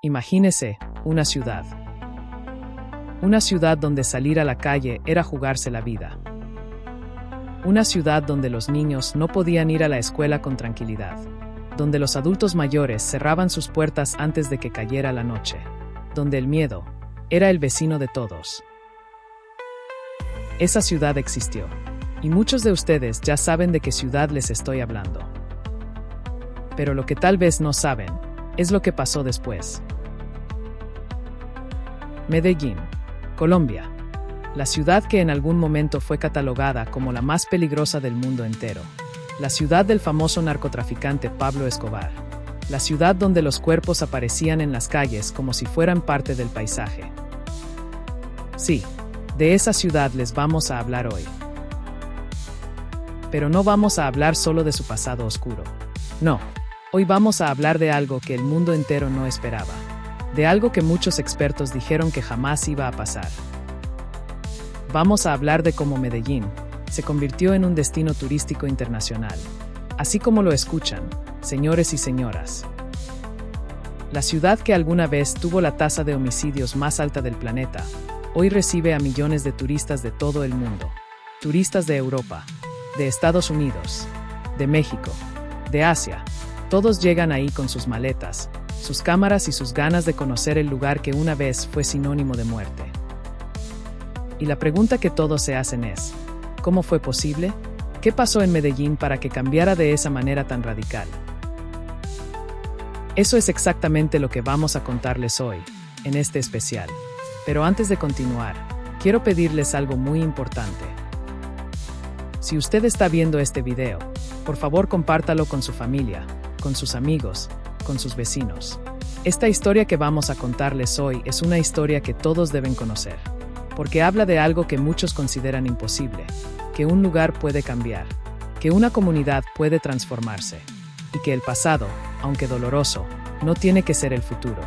Imagínese una ciudad. Una ciudad donde salir a la calle era jugarse la vida. Una ciudad donde los niños no podían ir a la escuela con tranquilidad. Donde los adultos mayores cerraban sus puertas antes de que cayera la noche. Donde el miedo era el vecino de todos. Esa ciudad existió. Y muchos de ustedes ya saben de qué ciudad les estoy hablando. Pero lo que tal vez no saben es lo que pasó después. Medellín, Colombia. La ciudad que en algún momento fue catalogada como la más peligrosa del mundo entero. La ciudad del famoso narcotraficante Pablo Escobar. La ciudad donde los cuerpos aparecían en las calles como si fueran parte del paisaje. Sí, de esa ciudad les vamos a hablar hoy. Pero no vamos a hablar solo de su pasado oscuro. No, hoy vamos a hablar de algo que el mundo entero no esperaba. De algo que muchos expertos dijeron que jamás iba a pasar. Vamos a hablar de cómo Medellín se convirtió en un destino turístico internacional. Así como lo escuchan, señores y señoras. La ciudad que alguna vez tuvo la tasa de homicidios más alta del planeta, hoy recibe a millones de turistas de todo el mundo. Turistas de Europa, de Estados Unidos, de México, de Asia. Todos llegan ahí con sus maletas, sus cámaras y sus ganas de conocer el lugar que una vez fue sinónimo de muerte. Y la pregunta que todos se hacen es, ¿cómo fue posible? ¿Qué pasó en Medellín para que cambiara de esa manera tan radical? Eso es exactamente lo que vamos a contarles hoy, en este especial. Pero antes de continuar, quiero pedirles algo muy importante. Si usted está viendo este video, por favor compártalo con su familia, con sus amigos, con sus vecinos. Esta historia que vamos a contarles hoy es una historia que todos deben conocer, porque habla de algo que muchos consideran imposible, que un lugar puede cambiar, que una comunidad puede transformarse, y que el pasado, aunque doloroso, no tiene que ser el futuro.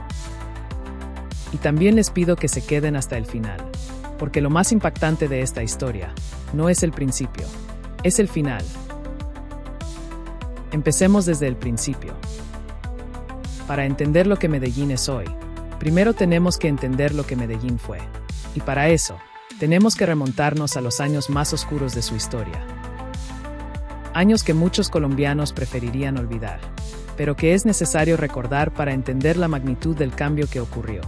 Y también les pido que se queden hasta el final, porque lo más impactante de esta historia no es el principio, es el final. Empecemos desde el principio. Para entender lo que Medellín es hoy, primero tenemos que entender lo que Medellín fue. Y para eso, tenemos que remontarnos a los años más oscuros de su historia. Años que muchos colombianos preferirían olvidar, pero que es necesario recordar para entender la magnitud del cambio que ocurrió.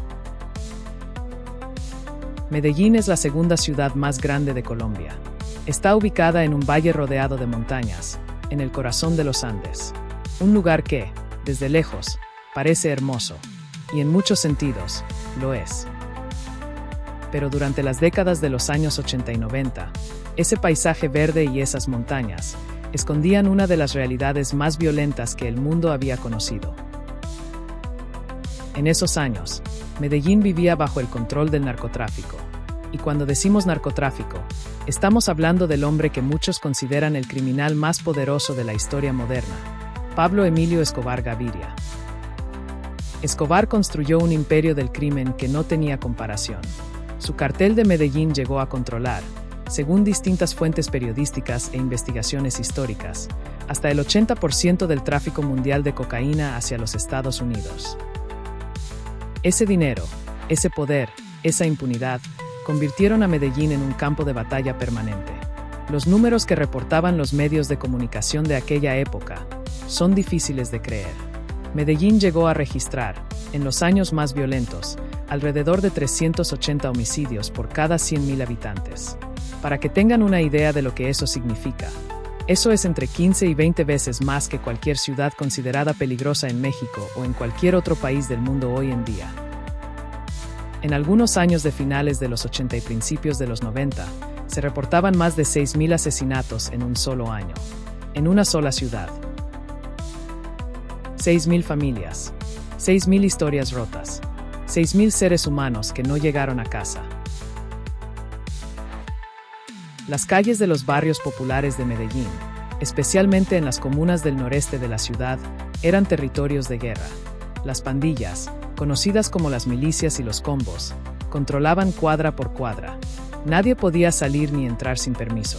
Medellín es la segunda ciudad más grande de Colombia. Está ubicada en un valle rodeado de montañas, en el corazón de los Andes. Un lugar que, desde lejos, parece hermoso, y en muchos sentidos, lo es. Pero durante las décadas de los años 80 y 90, ese paisaje verde y esas montañas escondían una de las realidades más violentas que el mundo había conocido. En esos años, Medellín vivía bajo el control del narcotráfico. Y cuando decimos narcotráfico, estamos hablando del hombre que muchos consideran el criminal más poderoso de la historia moderna, Pablo Emilio Escobar Gaviria. Escobar construyó un imperio del crimen que no tenía comparación. Su cartel de Medellín llegó a controlar, según distintas fuentes periodísticas e investigaciones históricas, hasta el 80% del tráfico mundial de cocaína hacia los Estados Unidos. Ese dinero, ese poder, esa impunidad, convirtieron a Medellín en un campo de batalla permanente. Los números que reportaban los medios de comunicación de aquella época son difíciles de creer. Medellín llegó a registrar, en los años más violentos, alrededor de 380 homicidios por cada 100.000 habitantes. Para que tengan una idea de lo que eso significa, eso es entre 15 y 20 veces más que cualquier ciudad considerada peligrosa en México o en cualquier otro país del mundo hoy en día. En algunos años de finales de los 80 y principios de los 90, se reportaban más de 6.000 asesinatos en un solo año, en una sola ciudad. 6.000 familias, 6.000 historias rotas, 6.000 seres humanos que no llegaron a casa. Las calles de los barrios populares de Medellín, especialmente en las comunas del noreste de la ciudad, eran territorios de guerra. Las pandillas, conocidas como las milicias y los combos, controlaban cuadra por cuadra. Nadie podía salir ni entrar sin permiso.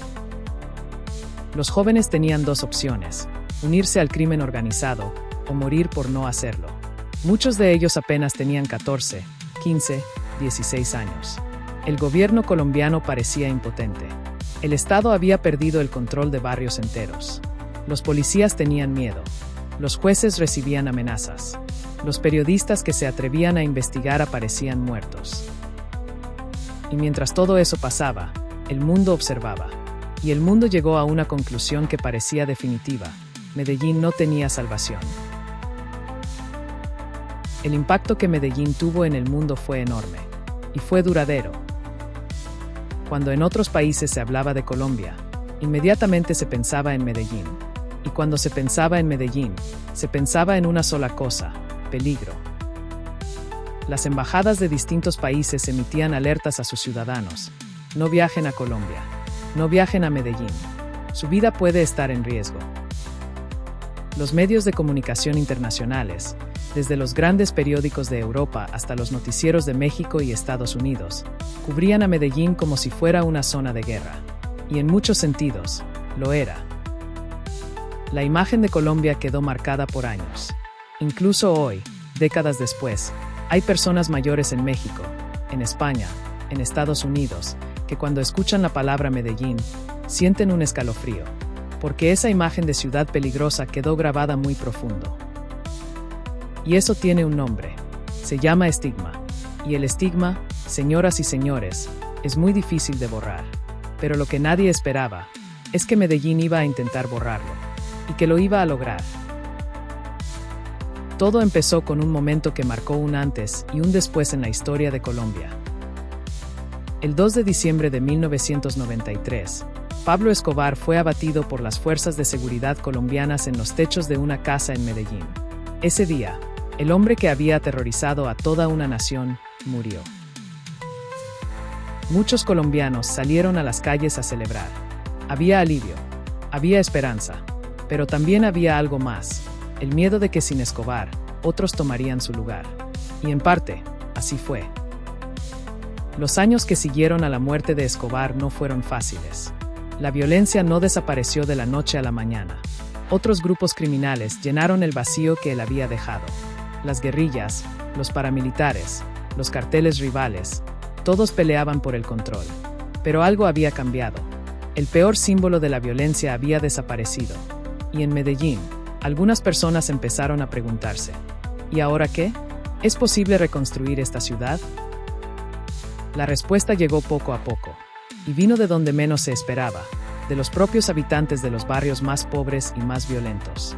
Los jóvenes tenían dos opciones: unirse al crimen organizado o morir por no hacerlo. Muchos de ellos apenas tenían 14, 15, 16 años. El gobierno colombiano parecía impotente. El Estado había perdido el control de barrios enteros. Los policías tenían miedo. Los jueces recibían amenazas. Los periodistas que se atrevían a investigar aparecían muertos. Y mientras todo eso pasaba, el mundo observaba. Y el mundo llegó a una conclusión que parecía definitiva: Medellín no tenía salvación. El impacto que Medellín tuvo en el mundo fue enorme. Y fue duradero. Cuando en otros países se hablaba de Colombia, inmediatamente se pensaba en Medellín. Y cuando se pensaba en Medellín, se pensaba en una sola cosa: peligro. Las embajadas de distintos países emitían alertas a sus ciudadanos: no viajen a Colombia, no viajen a Medellín, su vida puede estar en riesgo. Los medios de comunicación internacionales, desde los grandes periódicos de Europa hasta los noticieros de México y Estados Unidos, cubrían a Medellín como si fuera una zona de guerra. Y en muchos sentidos, lo era. La imagen de Colombia quedó marcada por años. Incluso hoy, décadas después, hay personas mayores en México, en España, en Estados Unidos, que cuando escuchan la palabra Medellín, sienten un escalofrío, porque esa imagen de ciudad peligrosa quedó grabada muy profundo. Y eso tiene un nombre. Se llama estigma. Y el estigma, señoras y señores, es muy difícil de borrar. Pero lo que nadie esperaba es que Medellín iba a intentar borrarlo, y que lo iba a lograr. Todo empezó con un momento que marcó un antes y un después en la historia de Colombia. El 2 de diciembre de 1993, Pablo Escobar fue abatido por las fuerzas de seguridad colombianas en los techos de una casa en Medellín. Ese día, el hombre que había aterrorizado a toda una nación murió. Muchos colombianos salieron a las calles a celebrar. Había alivio, había esperanza, pero también había algo más: el miedo de que sin Escobar, otros tomarían su lugar. Y en parte, así fue. Los años que siguieron a la muerte de Escobar no fueron fáciles. La violencia no desapareció de la noche a la mañana. Otros grupos criminales llenaron el vacío que él había dejado. Las guerrillas, los paramilitares, los carteles rivales, todos peleaban por el control. Pero algo había cambiado. El peor símbolo de la violencia había desaparecido. Y en Medellín, algunas personas empezaron a preguntarse: ¿y ahora qué? ¿Es posible reconstruir esta ciudad? La respuesta llegó poco a poco. Y vino de donde menos se esperaba, de los propios habitantes de los barrios más pobres y más violentos.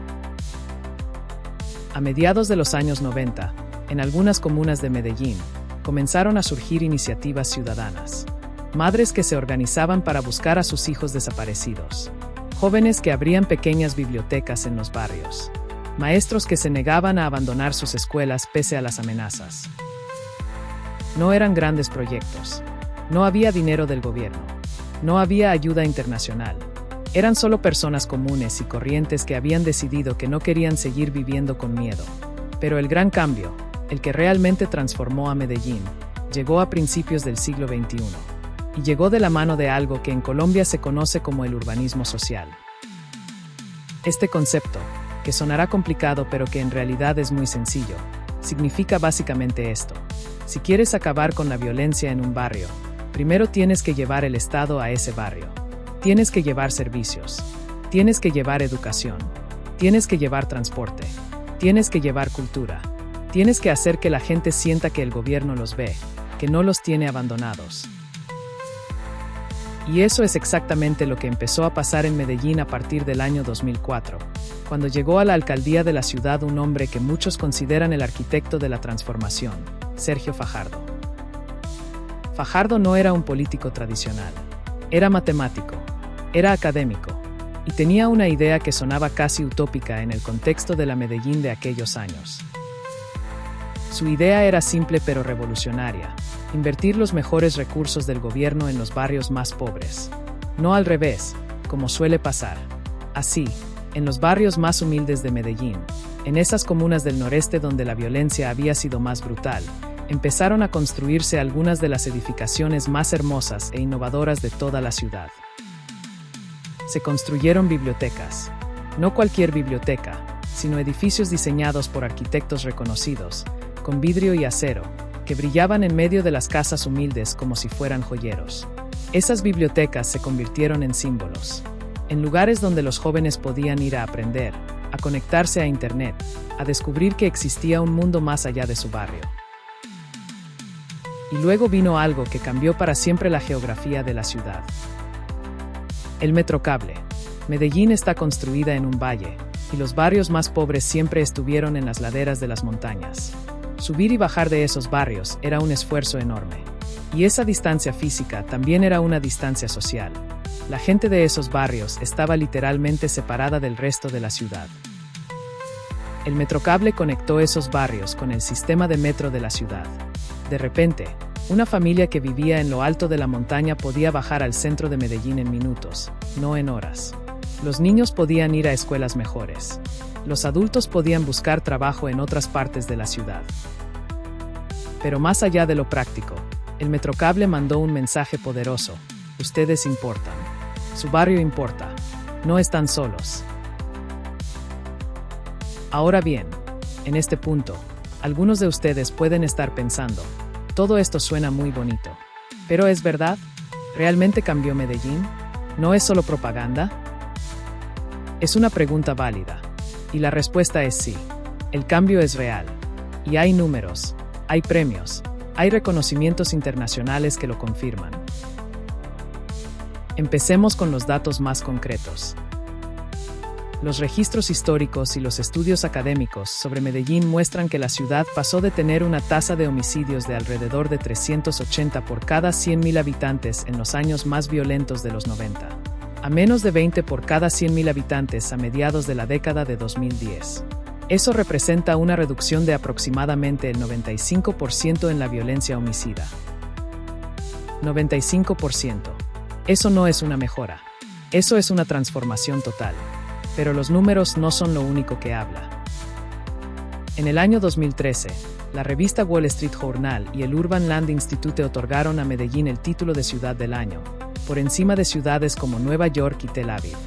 A mediados de los años 90, en algunas comunas de Medellín, comenzaron a surgir iniciativas ciudadanas. Madres que se organizaban para buscar a sus hijos desaparecidos. Jóvenes que abrían pequeñas bibliotecas en los barrios. Maestros que se negaban a abandonar sus escuelas pese a las amenazas. No eran grandes proyectos. No había dinero del gobierno. No había ayuda internacional. Eran solo personas comunes y corrientes que habían decidido que no querían seguir viviendo con miedo. Pero el gran cambio, el que realmente transformó a Medellín, llegó a principios del siglo XXI. Y llegó de la mano de algo que en Colombia se conoce como el urbanismo social. Este concepto, que sonará complicado pero que en realidad es muy sencillo, significa básicamente esto: si quieres acabar con la violencia en un barrio, primero tienes que llevar el Estado a ese barrio. Tienes que llevar servicios. Tienes que llevar educación. Tienes que llevar transporte. Tienes que llevar cultura. Tienes que hacer que la gente sienta que el gobierno los ve, que no los tiene abandonados. Y eso es exactamente lo que empezó a pasar en Medellín a partir del año 2004, cuando llegó a la alcaldía de la ciudad un hombre que muchos consideran el arquitecto de la transformación: Sergio Fajardo. Fajardo no era un político tradicional. Era matemático, era académico, y tenía una idea que sonaba casi utópica en el contexto de la Medellín de aquellos años. Su idea era simple pero revolucionaria: invertir los mejores recursos del gobierno en los barrios más pobres. No al revés, como suele pasar. Así, en los barrios más humildes de Medellín, en esas comunas del noreste donde la violencia había sido más brutal, empezaron a construirse algunas de las edificaciones más hermosas e innovadoras de toda la ciudad. Se construyeron bibliotecas. No cualquier biblioteca, sino edificios diseñados por arquitectos reconocidos, con vidrio y acero, que brillaban en medio de las casas humildes como si fueran joyeros. Esas bibliotecas se convirtieron en símbolos, en lugares donde los jóvenes podían ir a aprender, a conectarse a Internet, a descubrir que existía un mundo más allá de su barrio. Y luego vino algo que cambió para siempre la geografía de la ciudad. El Metrocable. Medellín está construida en un valle, y los barrios más pobres siempre estuvieron en las laderas de las montañas. Subir y bajar de esos barrios era un esfuerzo enorme. Y esa distancia física también era una distancia social. La gente de esos barrios estaba literalmente separada del resto de la ciudad. El Metrocable conectó esos barrios con el sistema de metro de la ciudad. De repente, una familia que vivía en lo alto de la montaña podía bajar al centro de Medellín en minutos, no en horas. Los niños podían ir a escuelas mejores. Los adultos podían buscar trabajo en otras partes de la ciudad. Pero más allá de lo práctico, el Metrocable mandó un mensaje poderoso: ustedes importan. Su barrio importa. No están solos. Ahora bien, en este punto, algunos de ustedes pueden estar pensando, todo esto suena muy bonito. ¿Pero es verdad? ¿Realmente cambió Medellín? ¿No es solo propaganda? Es una pregunta válida. Y la respuesta es sí. El cambio es real. Y hay números, hay premios, hay reconocimientos internacionales que lo confirman. Empecemos con los datos más concretos. Los registros históricos y los estudios académicos sobre Medellín muestran que la ciudad pasó de tener una tasa de homicidios de alrededor de 380 por cada 100.000 habitantes en los años más violentos de los 90, a menos de 20 por cada 100.000 habitantes a mediados de la década de 2010. Eso representa una reducción de aproximadamente el 95% en la violencia homicida. 95%. Eso no es una mejora. Eso es una transformación total. Pero los números no son lo único que habla. En el año 2013, la revista Wall Street Journal y el Urban Land Institute otorgaron a Medellín el título de Ciudad del Año, por encima de ciudades como Nueva York y Tel Aviv.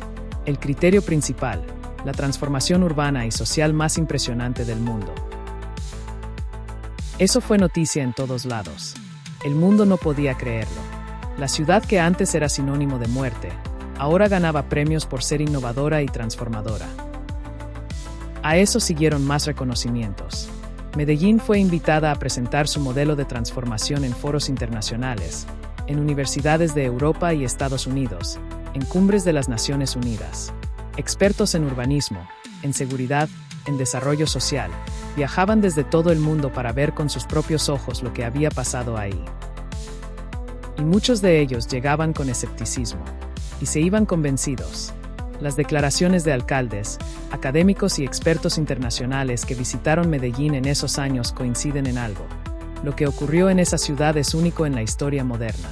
El criterio principal: la transformación urbana y social más impresionante del mundo. Eso fue noticia en todos lados. El mundo no podía creerlo. La ciudad que antes era sinónimo de muerte, ahora ganaba premios por ser innovadora y transformadora. A eso siguieron más reconocimientos. Medellín fue invitada a presentar su modelo de transformación en foros internacionales, en universidades de Europa y Estados Unidos, en cumbres de las Naciones Unidas. Expertos en urbanismo, en seguridad, en desarrollo social, viajaban desde todo el mundo para ver con sus propios ojos lo que había pasado ahí. Y muchos de ellos llegaban con escepticismo. Y se iban convencidos. Las declaraciones de alcaldes, académicos y expertos internacionales que visitaron Medellín en esos años coinciden en algo. Lo que ocurrió en esa ciudad es único en la historia moderna.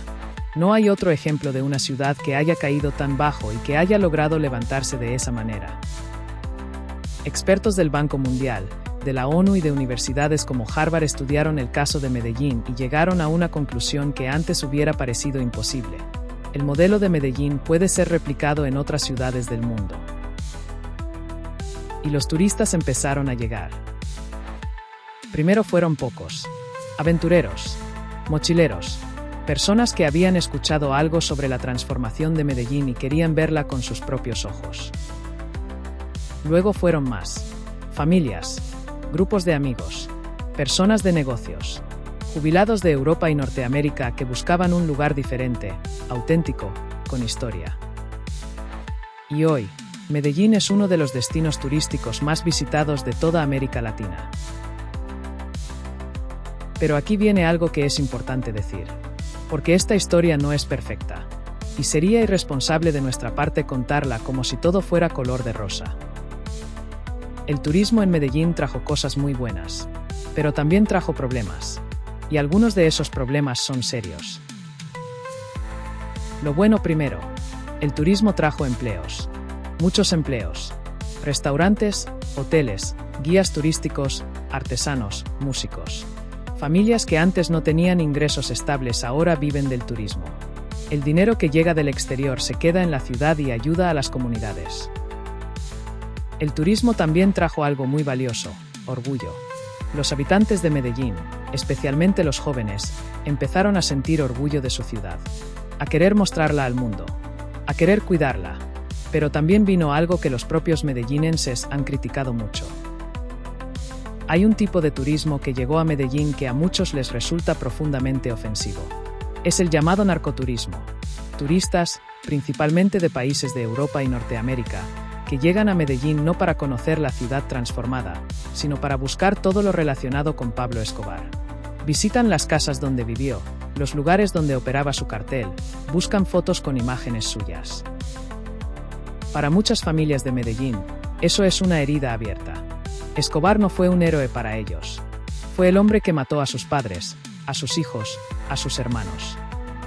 No hay otro ejemplo de una ciudad que haya caído tan bajo y que haya logrado levantarse de esa manera. Expertos del Banco Mundial, de la ONU y de universidades como Harvard estudiaron el caso de Medellín y llegaron a una conclusión que antes hubiera parecido imposible. El modelo de Medellín puede ser replicado en otras ciudades del mundo. Y los turistas empezaron a llegar. Primero fueron pocos. Aventureros, mochileros, personas que habían escuchado algo sobre la transformación de Medellín y querían verla con sus propios ojos. Luego fueron más. Familias, grupos de amigos, personas de negocios, jubilados de Europa y Norteamérica que buscaban un lugar diferente, auténtico, con historia. Y hoy, Medellín es uno de los destinos turísticos más visitados de toda América Latina. Pero aquí viene algo que es importante decir, porque esta historia no es perfecta, y sería irresponsable de nuestra parte contarla como si todo fuera color de rosa. El turismo en Medellín trajo cosas muy buenas, pero también trajo problemas. Y algunos de esos problemas son serios. Lo bueno primero, el turismo trajo empleos. Muchos empleos. Restaurantes, hoteles, guías turísticos, artesanos, músicos. Familias que antes no tenían ingresos estables ahora viven del turismo. El dinero que llega del exterior se queda en la ciudad y ayuda a las comunidades. El turismo también trajo algo muy valioso: orgullo. Los habitantes de Medellín, especialmente los jóvenes, empezaron a sentir orgullo de su ciudad, a querer mostrarla al mundo, a querer cuidarla. Pero también vino algo que los propios medellinenses han criticado mucho. Hay un tipo de turismo que llegó a Medellín que a muchos les resulta profundamente ofensivo. Es el llamado narcoturismo. Turistas, principalmente de países de Europa y Norteamérica, que llegan a Medellín no para conocer la ciudad transformada, sino para buscar todo lo relacionado con Pablo Escobar. Visitan las casas donde vivió, los lugares donde operaba su cartel, buscan fotos con imágenes suyas. Para muchas familias de Medellín, eso es una herida abierta. Escobar no fue un héroe para ellos. Fue el hombre que mató a sus padres, a sus hijos, a sus hermanos.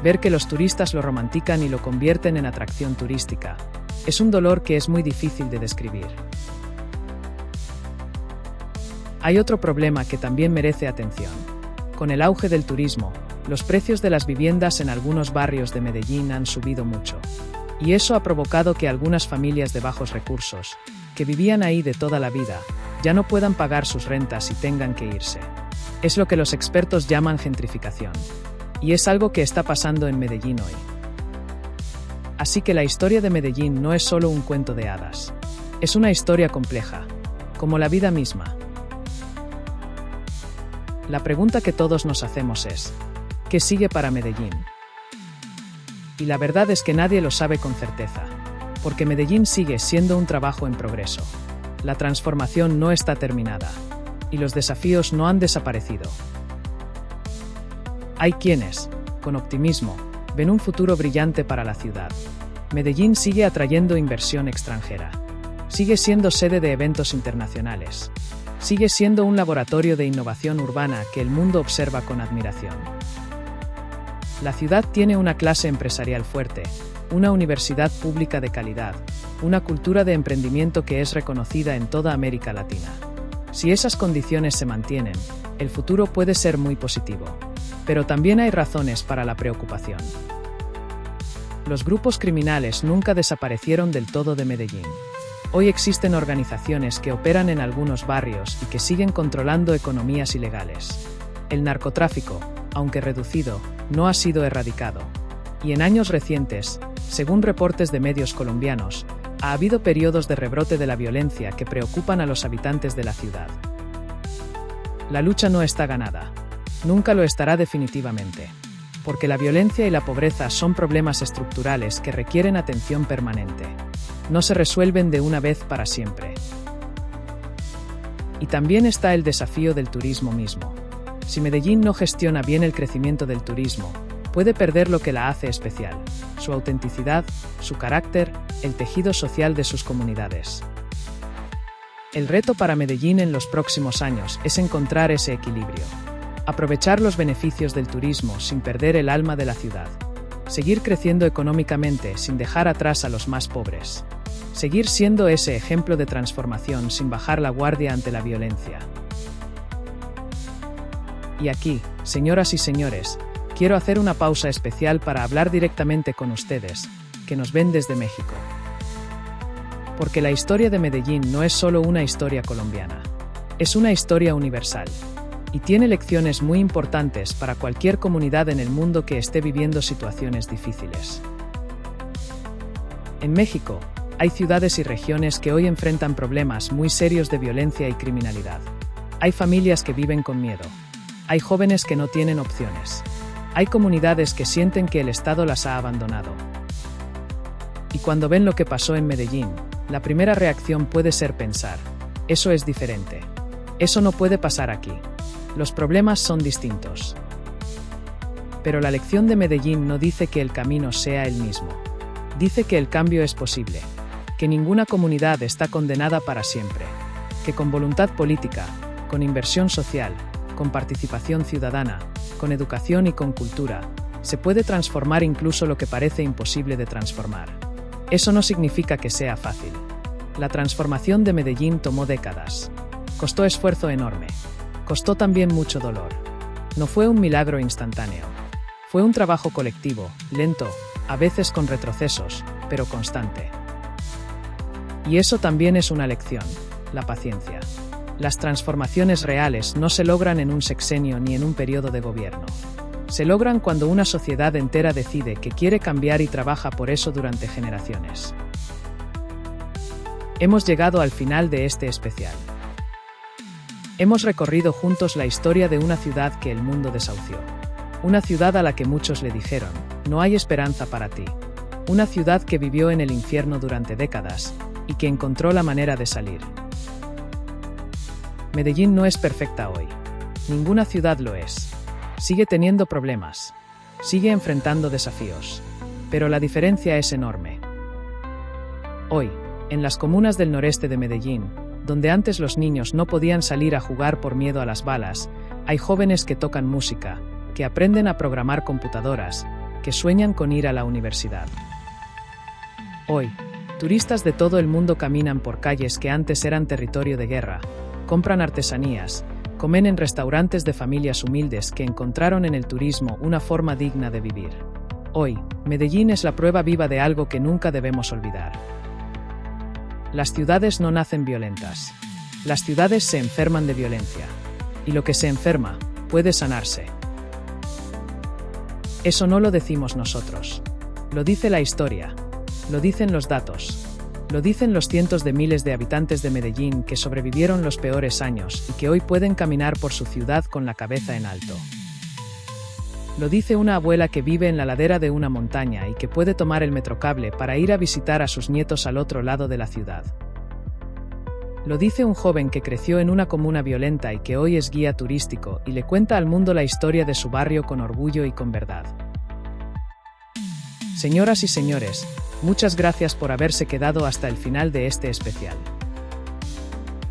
Ver que los turistas lo romantican y lo convierten en atracción turística es un dolor que es muy difícil de describir. Hay otro problema que también merece atención. Con el auge del turismo, los precios de las viviendas en algunos barrios de Medellín han subido mucho. Y eso ha provocado que algunas familias de bajos recursos, que vivían ahí de toda la vida, ya no puedan pagar sus rentas y tengan que irse. Es lo que los expertos llaman gentrificación. Y es algo que está pasando en Medellín hoy. Así que la historia de Medellín no es solo un cuento de hadas. Es una historia compleja, como la vida misma. La pregunta que todos nos hacemos es: ¿qué sigue para Medellín? Y la verdad es que nadie lo sabe con certeza, porque Medellín sigue siendo un trabajo en progreso. La transformación no está terminada, y los desafíos no han desaparecido. Hay quienes, con optimismo, ven un futuro brillante para la ciudad. Medellín sigue atrayendo inversión extranjera. Sigue siendo sede de eventos internacionales. Sigue siendo un laboratorio de innovación urbana que el mundo observa con admiración. La ciudad tiene una clase empresarial fuerte, una universidad pública de calidad, una cultura de emprendimiento que es reconocida en toda América Latina. Si esas condiciones se mantienen, el futuro puede ser muy positivo. Pero también hay razones para la preocupación. Los grupos criminales nunca desaparecieron del todo de Medellín. Hoy existen organizaciones que operan en algunos barrios y que siguen controlando economías ilegales. El narcotráfico, aunque reducido, no ha sido erradicado. Y en años recientes, según reportes de medios colombianos, ha habido periodos de rebrote de la violencia que preocupan a los habitantes de la ciudad. La lucha no está ganada. Nunca lo estará definitivamente, porque la violencia y la pobreza son problemas estructurales que requieren atención permanente. No se resuelven de una vez para siempre. Y también está el desafío del turismo mismo. Si Medellín no gestiona bien el crecimiento del turismo, puede perder lo que la hace especial: su autenticidad, su carácter, el tejido social de sus comunidades. El reto para Medellín en los próximos años es encontrar ese equilibrio. Aprovechar los beneficios del turismo sin perder el alma de la ciudad. Seguir creciendo económicamente sin dejar atrás a los más pobres. Seguir siendo ese ejemplo de transformación sin bajar la guardia ante la violencia. Y aquí, señoras y señores, quiero hacer una pausa especial para hablar directamente con ustedes, que nos ven desde México. Porque la historia de Medellín no es solo una historia colombiana. Es una historia universal. Y tiene lecciones muy importantes para cualquier comunidad en el mundo que esté viviendo situaciones difíciles. En México, hay ciudades y regiones que hoy enfrentan problemas muy serios de violencia y criminalidad. Hay familias que viven con miedo. Hay jóvenes que no tienen opciones. Hay comunidades que sienten que el Estado las ha abandonado. Y cuando ven lo que pasó en Medellín, la primera reacción puede ser pensar: eso es diferente. Eso no puede pasar aquí. Los problemas son distintos. Pero la lección de Medellín no dice que el camino sea el mismo. Dice que el cambio es posible, que ninguna comunidad está condenada para siempre, que con voluntad política, con inversión social, con participación ciudadana, con educación y con cultura, se puede transformar incluso lo que parece imposible de transformar. Eso no significa que sea fácil. La transformación de Medellín tomó décadas. Costó esfuerzo enorme. Costó también mucho dolor. No fue un milagro instantáneo. Fue un trabajo colectivo, lento, a veces con retrocesos, pero constante. Y eso también es una lección, la paciencia. Las transformaciones reales no se logran en un sexenio ni en un periodo de gobierno. Se logran cuando una sociedad entera decide que quiere cambiar y trabaja por eso durante generaciones. Hemos llegado al final de este especial. Hemos recorrido juntos la historia de una ciudad que el mundo desahució. Una ciudad a la que muchos le dijeron, no hay esperanza para ti. Una ciudad que vivió en el infierno durante décadas y que encontró la manera de salir. Medellín no es perfecta hoy. Ninguna ciudad lo es. Sigue teniendo problemas. Sigue enfrentando desafíos. Pero la diferencia es enorme. Hoy, en las comunas del noreste de Medellín, donde antes los niños no podían salir a jugar por miedo a las balas, hay jóvenes que tocan música, que aprenden a programar computadoras, que sueñan con ir a la universidad. Hoy, turistas de todo el mundo caminan por calles que antes eran territorio de guerra, compran artesanías, comen en restaurantes de familias humildes que encontraron en el turismo una forma digna de vivir. Hoy, Medellín es la prueba viva de algo que nunca debemos olvidar. Las ciudades no nacen violentas. Las ciudades se enferman de violencia. Y lo que se enferma, puede sanarse. Eso no lo decimos nosotros. Lo dice la historia. Lo dicen los datos. Lo dicen los cientos de miles de habitantes de Medellín que sobrevivieron los peores años y que hoy pueden caminar por su ciudad con la cabeza en alto. Lo dice una abuela que vive en la ladera de una montaña y que puede tomar el metrocable para ir a visitar a sus nietos al otro lado de la ciudad. Lo dice un joven que creció en una comuna violenta y que hoy es guía turístico y le cuenta al mundo la historia de su barrio con orgullo y con verdad. Señoras y señores, muchas gracias por haberse quedado hasta el final de este especial.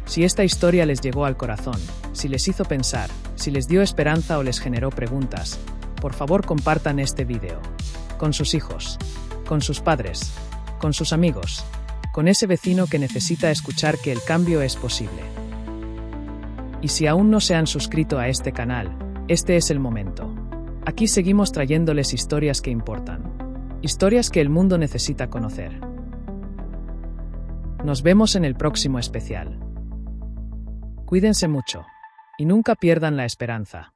Si esta historia les llegó al corazón, si les hizo pensar, si les dio esperanza o les generó preguntas, por favor compartan este video. Con sus hijos, con sus padres, con sus amigos, con ese vecino que necesita escuchar que el cambio es posible. Y si aún no se han suscrito a este canal, este es el momento. Aquí seguimos trayéndoles historias que importan. Historias que el mundo necesita conocer. Nos vemos en el próximo especial. Cuídense mucho. Y nunca pierdan la esperanza.